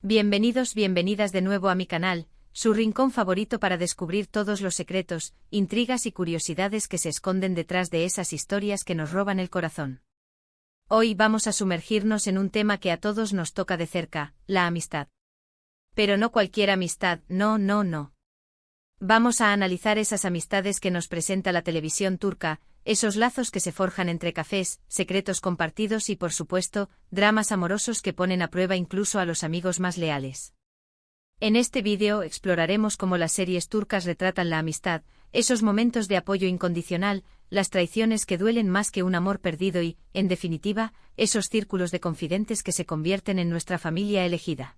Bienvenidos, bienvenidas de nuevo a mi canal, su rincón favorito para descubrir todos los secretos, intrigas y curiosidades que se esconden detrás de esas historias que nos roban el corazón. Hoy vamos a sumergirnos en un tema que a todos nos toca de cerca, la amistad. Pero no cualquier amistad, no. Vamos a analizar esas amistades que nos presenta la televisión turca, esos lazos que se forjan entre cafés, secretos compartidos y, por supuesto, dramas amorosos que ponen a prueba incluso a los amigos más leales. En este vídeo exploraremos cómo las series turcas retratan la amistad, esos momentos de apoyo incondicional, las traiciones que duelen más que un amor perdido y, en definitiva, esos círculos de confidentes que se convierten en nuestra familia elegida.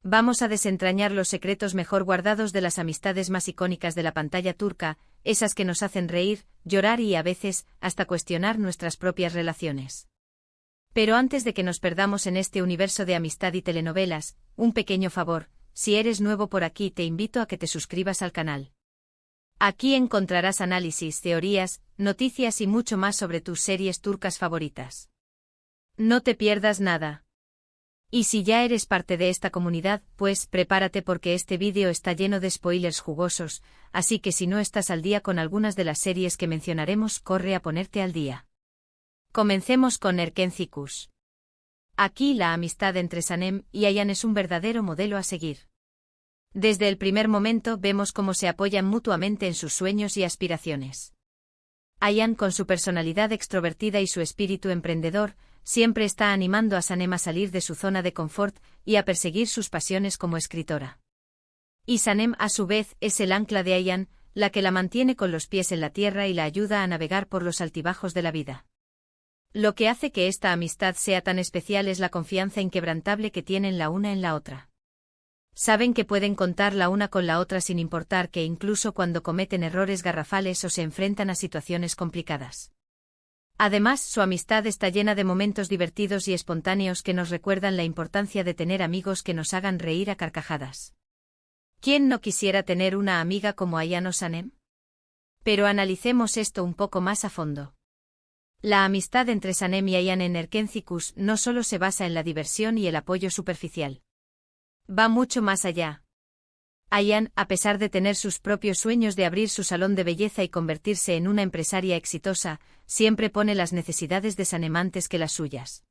Vamos a desentrañar los secretos mejor guardados de las amistades más icónicas de la pantalla turca, esas que nos hacen reír, llorar y a veces, hasta cuestionar nuestras propias relaciones. Pero antes de que nos perdamos en este universo de amistad y telenovelas, un pequeño favor, si eres nuevo por aquí te invito a que te suscribas al canal. Aquí encontrarás análisis, teorías, noticias y mucho más sobre tus series turcas favoritas. No te pierdas nada. Y si ya eres parte de esta comunidad, pues prepárate porque este vídeo está lleno de spoilers jugosos, así que si no estás al día con algunas de las series que mencionaremos, corre a ponerte al día. Comencemos con Erkenci Kuş. Aquí la amistad entre Sanem y Ayhan es un verdadero modelo a seguir. Desde el primer momento vemos cómo se apoyan mutuamente en sus sueños y aspiraciones. Ayhan, con su personalidad extrovertida y su espíritu emprendedor, siempre está animando a Sanem a salir de su zona de confort y a perseguir sus pasiones como escritora. Y Sanem, a su vez, es el ancla de Ayhan, la que la mantiene con los pies en la tierra y la ayuda a navegar por los altibajos de la vida. Lo que hace que esta amistad sea tan especial es la confianza inquebrantable que tienen la una en la otra. Saben que pueden contar la una con la otra sin importar que incluso cuando cometen errores garrafales o se enfrentan a situaciones complicadas. Además, su amistad está llena de momentos divertidos y espontáneos que nos recuerdan la importancia de tener amigos que nos hagan reír a carcajadas. ¿Quién no quisiera tener una amiga como Ayhan o Sanem? Pero analicemos esto un poco más a fondo. La amistad entre Sanem y Ayhan en Erkenci Kuş no solo se basa en la diversión y el apoyo superficial. Va mucho más allá. Ayhan, a pesar de tener sus propios sueños de abrir su salón de belleza y convertirse en una empresaria exitosa, siempre pone las necesidades de Sanem antes que las suyas.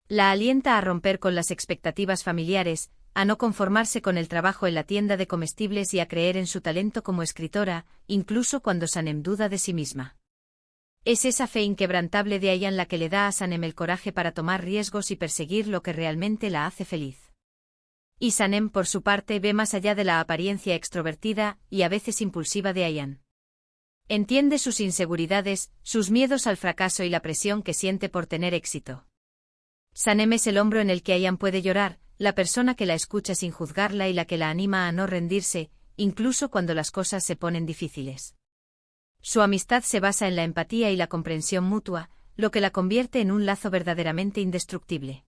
La alienta a romper con las expectativas familiares, a no conformarse con el trabajo en la tienda de comestibles y a creer en su talento como escritora, incluso cuando Sanem duda de sí misma. Es esa fe inquebrantable de Ayhan la que le da a Sanem el coraje para tomar riesgos y perseguir lo que realmente la hace feliz. Y Sanem, por su parte, ve más allá de la apariencia extrovertida y a veces impulsiva de Ayhan. Entiende sus inseguridades, sus miedos al fracaso y la presión que siente por tener éxito. Sanem es el hombro en el que Ayhan puede llorar, la persona que la escucha sin juzgarla y la que la anima a no rendirse, incluso cuando las cosas se ponen difíciles. Su amistad se basa en la empatía y la comprensión mutua, lo que la convierte en un lazo verdaderamente indestructible.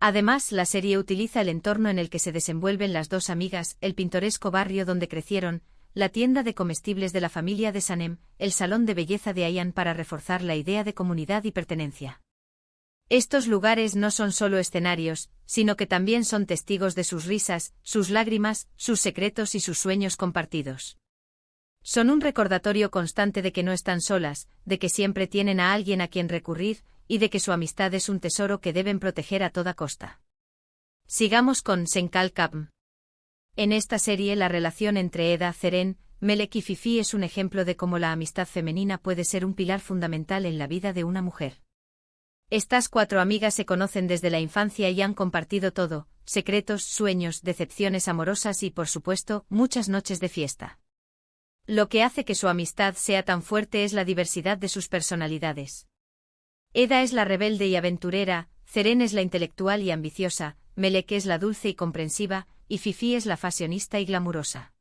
Además, la serie utiliza el entorno en el que se desenvuelven las dos amigas, el pintoresco barrio donde crecieron, la tienda de comestibles de la familia de Sanem, el salón de belleza de Ayhan para reforzar la idea de comunidad y pertenencia. Estos lugares no son solo escenarios, sino que también son testigos de sus risas, sus lágrimas, sus secretos y sus sueños compartidos. Son un recordatorio constante de que no están solas, de que siempre tienen a alguien a quien recurrir, y de que su amistad es un tesoro que deben proteger a toda costa. Sigamos con Senkal Kapm. En esta serie la relación entre Eda, Ceren, Melek y Fifi es un ejemplo de cómo la amistad femenina puede ser un pilar fundamental en la vida de una mujer. Estas cuatro amigas se conocen desde la infancia y han compartido todo, secretos, sueños, decepciones amorosas y, por supuesto, muchas noches de fiesta. Lo que hace que su amistad sea tan fuerte es la diversidad de sus personalidades. Eda es la rebelde y aventurera, Ceren es la intelectual y ambiciosa, Melek es la dulce y comprensiva, y Fifi es la fashionista y glamurosa.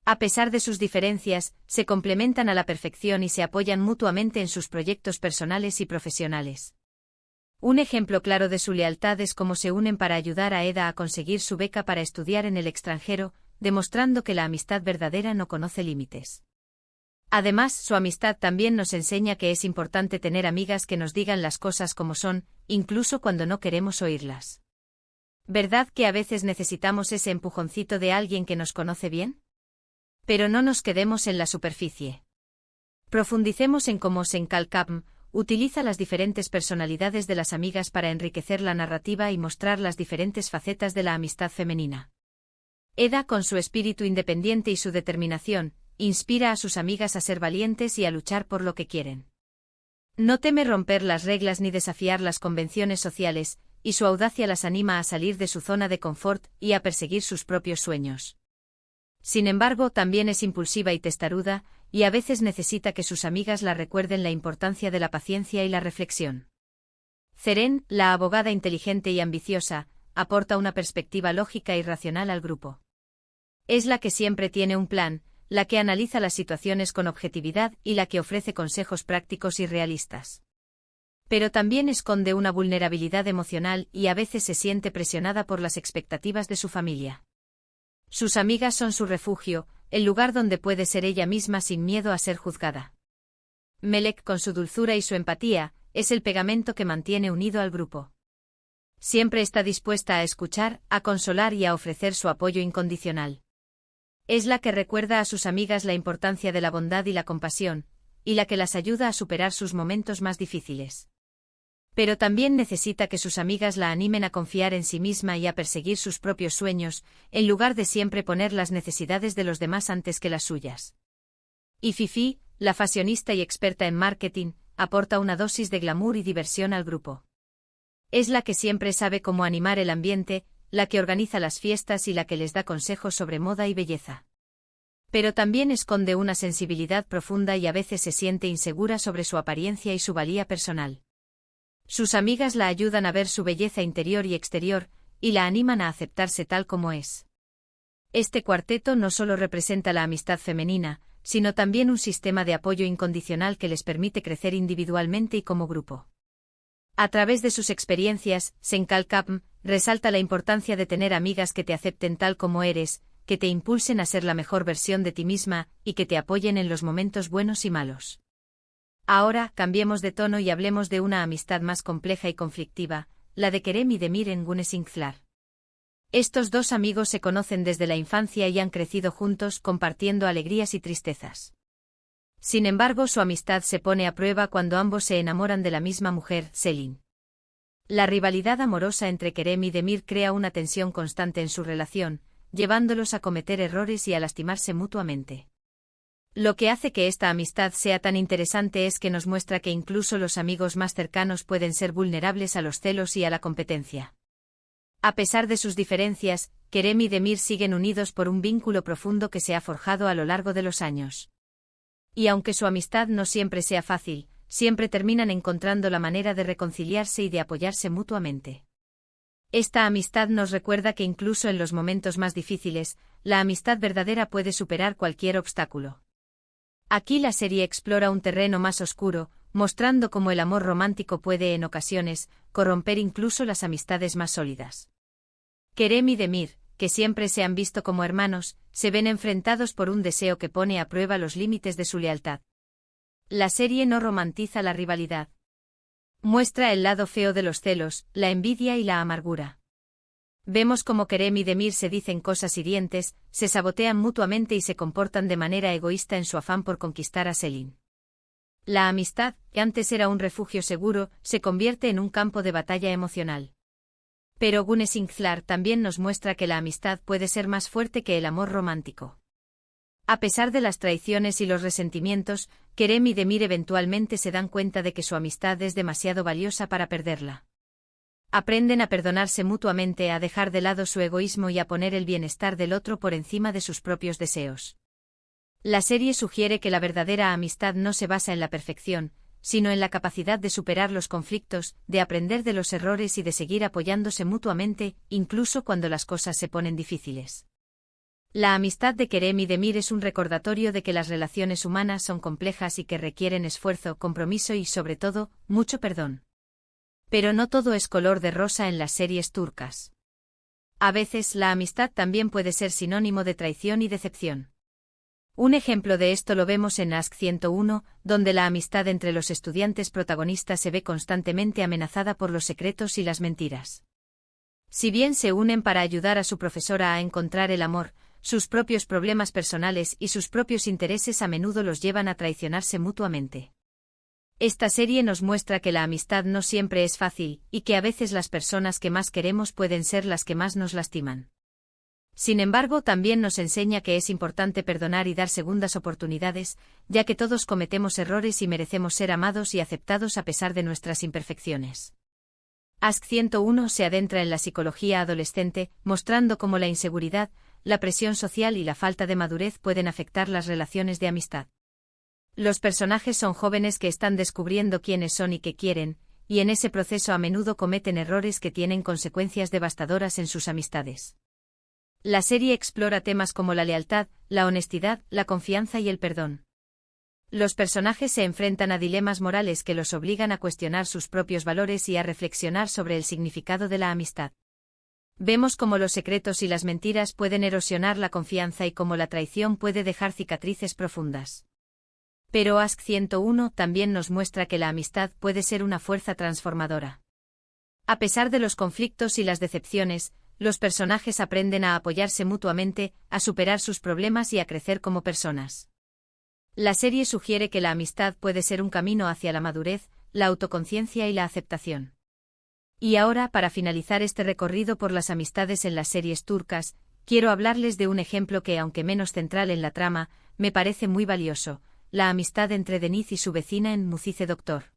A pesar de sus diferencias, se complementan a la perfección y se apoyan mutuamente en sus proyectos personales y profesionales. Un ejemplo claro de su lealtad es cómo se unen para ayudar a Eda a conseguir su beca para estudiar en el extranjero, demostrando que la amistad verdadera no conoce límites. Además, su amistad también nos enseña que es importante tener amigas que nos digan las cosas como son, incluso cuando no queremos oírlas. ¿Verdad que a veces necesitamos ese empujoncito de alguien que nos conoce bien? Pero no nos quedemos en la superficie. Profundicemos en cómo Senkalkam utiliza las diferentes personalidades de las amigas para enriquecer la narrativa y mostrar las diferentes facetas de la amistad femenina. Eda, con su espíritu independiente y su determinación, inspira a sus amigas a ser valientes y a luchar por lo que quieren. No teme romper las reglas ni desafiar las convenciones sociales, y su audacia las anima a salir de su zona de confort y a perseguir sus propios sueños. Sin embargo, también es impulsiva y testaruda, y a veces necesita que sus amigas la recuerden la importancia de la paciencia y la reflexión. Ceren, la abogada inteligente y ambiciosa, aporta una perspectiva lógica y racional al grupo. Es la que siempre tiene un plan, la que analiza las situaciones con objetividad y la que ofrece consejos prácticos y realistas. Pero también esconde una vulnerabilidad emocional y a veces se siente presionada por las expectativas de su familia. Sus amigas son su refugio, el lugar donde puede ser ella misma sin miedo a ser juzgada. Melek, con su dulzura y su empatía, es el pegamento que mantiene unido al grupo. Siempre está dispuesta a escuchar, a consolar y a ofrecer su apoyo incondicional. Es la que recuerda a sus amigas la importancia de la bondad y la compasión, y la que las ayuda a superar sus momentos más difíciles. Pero también necesita que sus amigas la animen a confiar en sí misma y a perseguir sus propios sueños, en lugar de siempre poner las necesidades de los demás antes que las suyas. Y Fifi, la fashionista y experta en marketing, aporta una dosis de glamour y diversión al grupo. Es la que siempre sabe cómo animar el ambiente, la que organiza las fiestas y la que les da consejos sobre moda y belleza. Pero también esconde una sensibilidad profunda y a veces se siente insegura sobre su apariencia y su valía personal. Sus amigas la ayudan a ver su belleza interior y exterior, y la animan a aceptarse tal como es. Este cuarteto no solo representa la amistad femenina, sino también un sistema de apoyo incondicional que les permite crecer individualmente y como grupo. A través de sus experiencias, Senkalkam resalta la importancia de tener amigas que te acepten tal como eres, que te impulsen a ser la mejor versión de ti misma y que te apoyen en los momentos buenos y malos. Ahora, cambiemos de tono y hablemos de una amistad más compleja y conflictiva, la de Kerem y Demir en Güneşinkler. Estos dos amigos se conocen desde la infancia y han crecido juntos compartiendo alegrías y tristezas. Sin embargo, su amistad se pone a prueba cuando ambos se enamoran de la misma mujer, Selin. La rivalidad amorosa entre Kerem y Demir crea una tensión constante en su relación, llevándolos a cometer errores y a lastimarse mutuamente. Lo que hace que esta amistad sea tan interesante es que nos muestra que incluso los amigos más cercanos pueden ser vulnerables a los celos y a la competencia. A pesar de sus diferencias, Kerem y Demir siguen unidos por un vínculo profundo que se ha forjado a lo largo de los años. Y aunque su amistad no siempre sea fácil, siempre terminan encontrando la manera de reconciliarse y de apoyarse mutuamente. Esta amistad nos recuerda que incluso en los momentos más difíciles, la amistad verdadera puede superar cualquier obstáculo. Aquí la serie explora un terreno más oscuro, mostrando cómo el amor romántico puede en ocasiones corromper incluso las amistades más sólidas. Kerem y Demir, que siempre se han visto como hermanos, se ven enfrentados por un deseo que pone a prueba los límites de su lealtad. La serie no romantiza la rivalidad. Muestra el lado feo de los celos, la envidia y la amargura. Vemos cómo Kerem y Demir se dicen cosas hirientes, se sabotean mutuamente y se comportan de manera egoísta en su afán por conquistar a Selin. La amistad, que antes era un refugio seguro, se convierte en un campo de batalla emocional. Pero Güneşinkler también nos muestra que la amistad puede ser más fuerte que el amor romántico. A pesar de las traiciones y los resentimientos, Kerem y Demir eventualmente se dan cuenta de que su amistad es demasiado valiosa para perderla. Aprenden a perdonarse mutuamente, a dejar de lado su egoísmo y a poner el bienestar del otro por encima de sus propios deseos. La serie sugiere que la verdadera amistad no se basa en la perfección, sino en la capacidad de superar los conflictos, de aprender de los errores y de seguir apoyándose mutuamente, incluso cuando las cosas se ponen difíciles. La amistad de Kerem y Demir es un recordatorio de que las relaciones humanas son complejas y que requieren esfuerzo, compromiso y, sobre todo, mucho perdón. Pero no todo es color de rosa en las series turcas. A veces la amistad también puede ser sinónimo de traición y decepción. Un ejemplo de esto lo vemos en Ask 101, donde la amistad entre los estudiantes protagonistas se ve constantemente amenazada por los secretos y las mentiras. Si bien se unen para ayudar a su profesora a encontrar el amor, sus propios problemas personales y sus propios intereses a menudo los llevan a traicionarse mutuamente. Esta serie nos muestra que la amistad no siempre es fácil, y que a veces las personas que más queremos pueden ser las que más nos lastiman. Sin embargo, también nos enseña que es importante perdonar y dar segundas oportunidades, ya que todos cometemos errores y merecemos ser amados y aceptados a pesar de nuestras imperfecciones. Ask 101 se adentra en la psicología adolescente, mostrando cómo la inseguridad, la presión social y la falta de madurez pueden afectar las relaciones de amistad. Los personajes son jóvenes que están descubriendo quiénes son y qué quieren, y en ese proceso a menudo cometen errores que tienen consecuencias devastadoras en sus amistades. La serie explora temas como la lealtad, la honestidad, la confianza y el perdón. Los personajes se enfrentan a dilemas morales que los obligan a cuestionar sus propios valores y a reflexionar sobre el significado de la amistad. Vemos cómo los secretos y las mentiras pueden erosionar la confianza y cómo la traición puede dejar cicatrices profundas. Pero Ask 101 también nos muestra que la amistad puede ser una fuerza transformadora. A pesar de los conflictos y las decepciones, los personajes aprenden a apoyarse mutuamente, a superar sus problemas y a crecer como personas. La serie sugiere que la amistad puede ser un camino hacia la madurez, la autoconciencia y la aceptación. Y ahora, para finalizar este recorrido por las amistades en las series turcas, quiero hablarles de un ejemplo que, aunque menos central en la trama, me parece muy valioso: la amistad entre Deniz y su vecina en Mucize Doktor.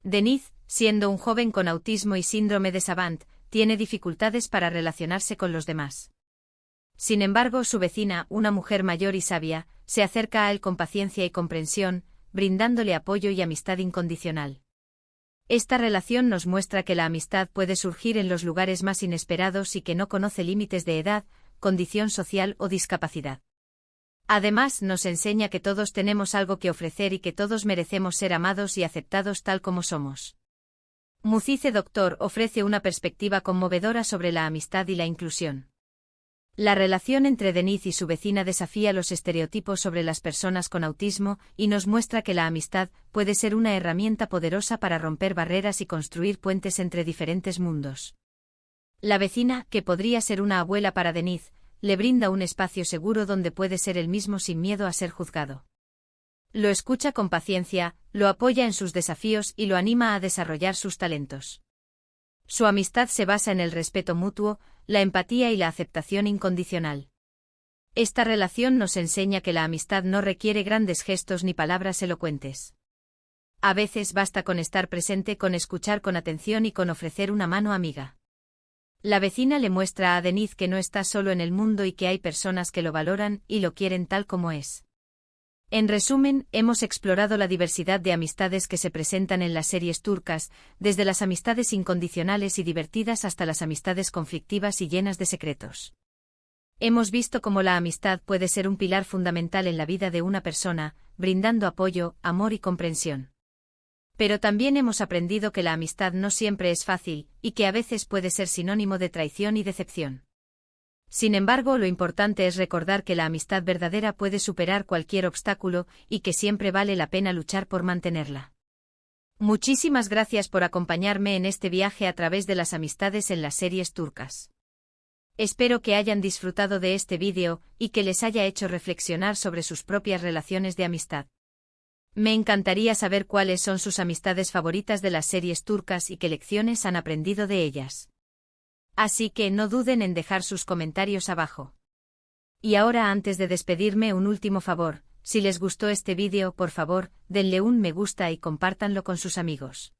Deniz, siendo un joven con autismo y síndrome de Savant, tiene dificultades para relacionarse con los demás. Sin embargo, su vecina, una mujer mayor y sabia, se acerca a él con paciencia y comprensión, brindándole apoyo y amistad incondicional. Esta relación nos muestra que la amistad puede surgir en los lugares más inesperados y que no conoce límites de edad, condición social o discapacidad. Además, nos enseña que todos tenemos algo que ofrecer y que todos merecemos ser amados y aceptados tal como somos. Mucize Doktor ofrece una perspectiva conmovedora sobre la amistad y la inclusión. La relación entre Deniz y su vecina desafía los estereotipos sobre las personas con autismo y nos muestra que la amistad puede ser una herramienta poderosa para romper barreras y construir puentes entre diferentes mundos. La vecina, que podría ser una abuela para Deniz, le brinda un espacio seguro donde puede ser él mismo sin miedo a ser juzgado. Lo escucha con paciencia, lo apoya en sus desafíos y lo anima a desarrollar sus talentos. Su amistad se basa en el respeto mutuo, la empatía y la aceptación incondicional. Esta relación nos enseña que la amistad no requiere grandes gestos ni palabras elocuentes. A veces basta con estar presente, con escuchar con atención y con ofrecer una mano amiga. La vecina le muestra a Deniz que no está solo en el mundo y que hay personas que lo valoran y lo quieren tal como es. En resumen, hemos explorado la diversidad de amistades que se presentan en las series turcas, desde las amistades incondicionales y divertidas hasta las amistades conflictivas y llenas de secretos. Hemos visto cómo la amistad puede ser un pilar fundamental en la vida de una persona, brindando apoyo, amor y comprensión. Pero también hemos aprendido que la amistad no siempre es fácil, y que a veces puede ser sinónimo de traición y decepción. Sin embargo, lo importante es recordar que la amistad verdadera puede superar cualquier obstáculo y que siempre vale la pena luchar por mantenerla. Muchísimas gracias por acompañarme en este viaje a través de las amistades en las series turcas. Espero que hayan disfrutado de este vídeo y que les haya hecho reflexionar sobre sus propias relaciones de amistad. Me encantaría saber cuáles son sus amistades favoritas de las series turcas y qué lecciones han aprendido de ellas. Así que no duden en dejar sus comentarios abajo. Y ahora, antes de despedirme, un último favor: si les gustó este vídeo, por favor, denle un me gusta y compártanlo con sus amigos.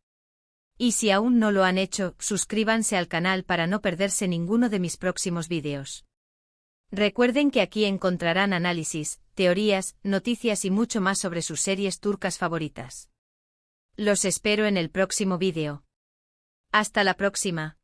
Y si aún no lo han hecho, suscríbanse al canal para no perderse ninguno de mis próximos vídeos. Recuerden que aquí encontrarán análisis, teorías, noticias y mucho más sobre sus series turcas favoritas. Los espero en el próximo vídeo. Hasta la próxima.